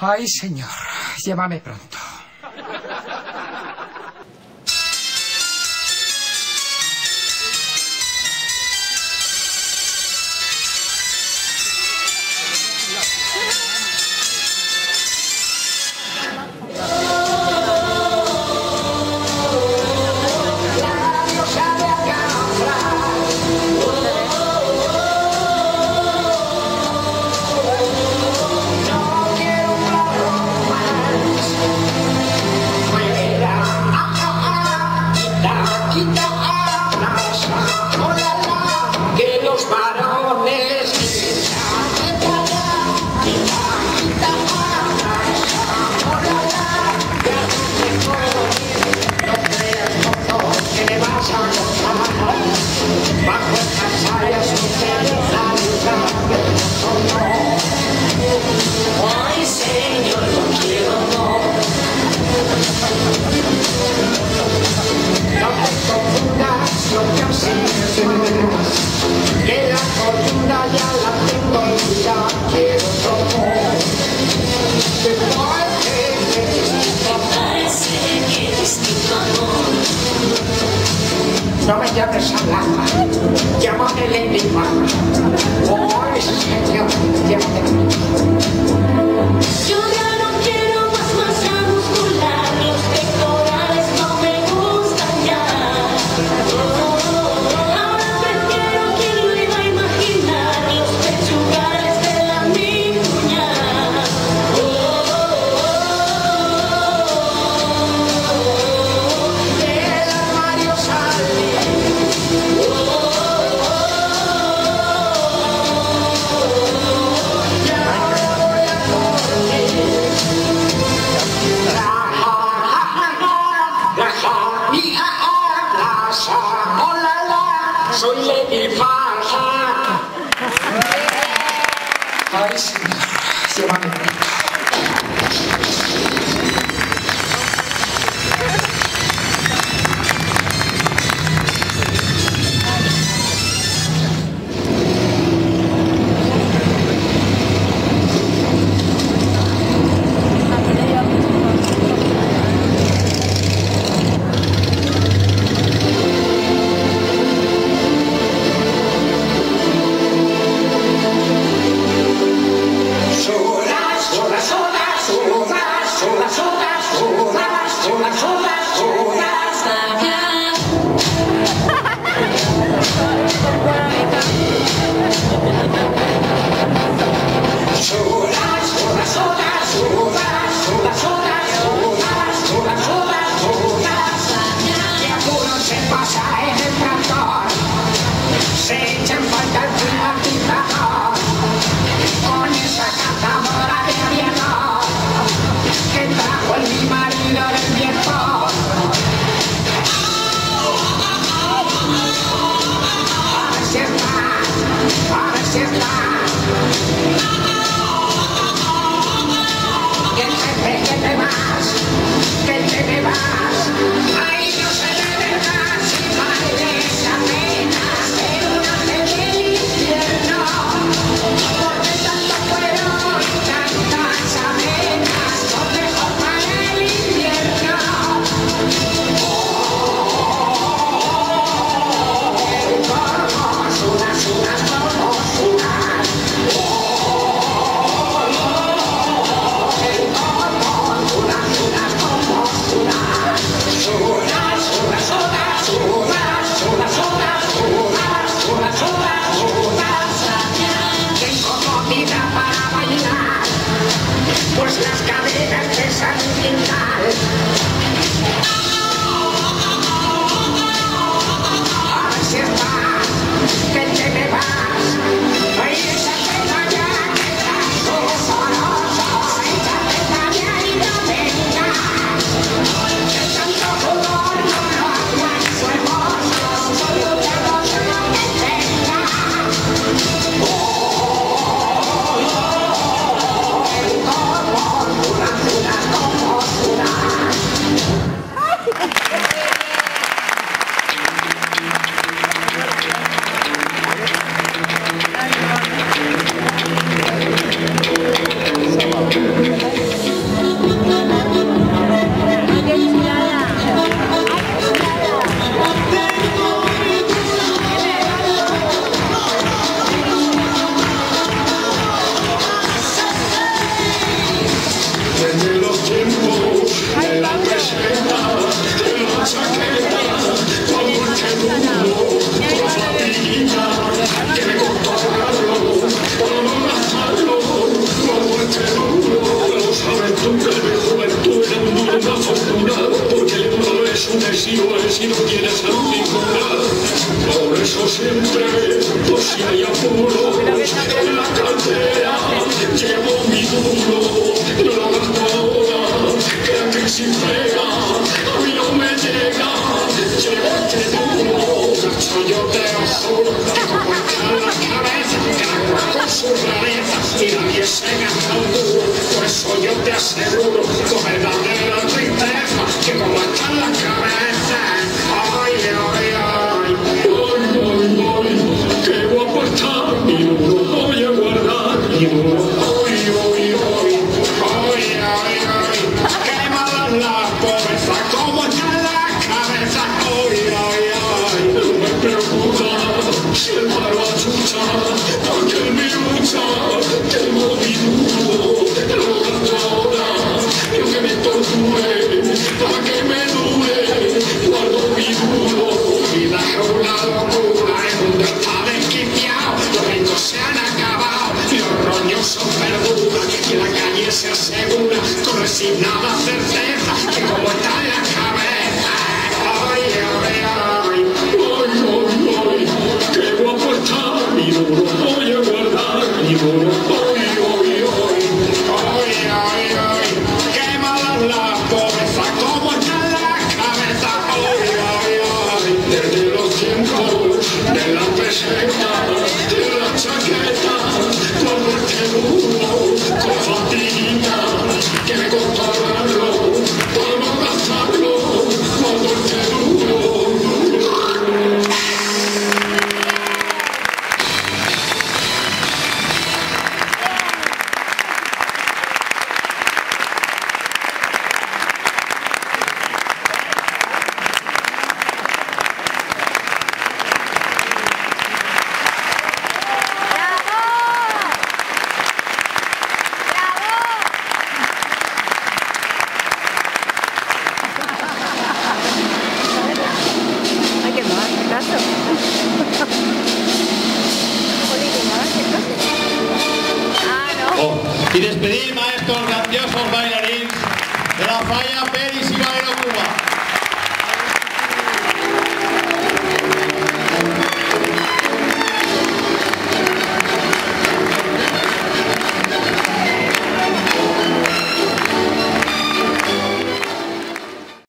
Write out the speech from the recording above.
Ay, señor, llévame pronto. No me llames a Blasa, llámame Lady Faja. Oh, señor, llámame. Yo ya no quiero más masa muscular, los pectorales no me gustan ya. Ahora prefiero, quien lo iba a imaginar, los pechugales de la niña. Del armario salí. Ya voy a te aseguro, con verdadera tristeza, que como está en la cabeza. Ay, ay, ay, ay, ay, ay, qué guapo está, y no lo voy a guardar, y no lo voy, ay, ay, ay, ay, ay, qué mala la pobreza, como está en la cabeza. Ay, ay, ay, no me preocupa si el paro achucha, porque mi lucha tengo mi duro, lo gasto ahora, yo que me torture, para que me dure, guardo mi duro, vida es una locura, el mundo está desquiciado, los ricos se han acabado, los roños son verduras, y la calle se asegura, con resignada certeza, que como está en la cabeza. Ay, ay, ay, ay, ay, ay, qué guapo está, y no lo voy a guardar, y no lo voy, ay, ay, ay, ay, ay, qué mala la pobreza, como está en la cabeza. Ay, ay, ay, desde los tiempos de la peseta, de la chaqueta, cuando este duro, con fatiga, que me costó hablarlo, para no gastarlo, cuando este duro. Y despedir, maestros grandiosos bailarines de la falla Peris y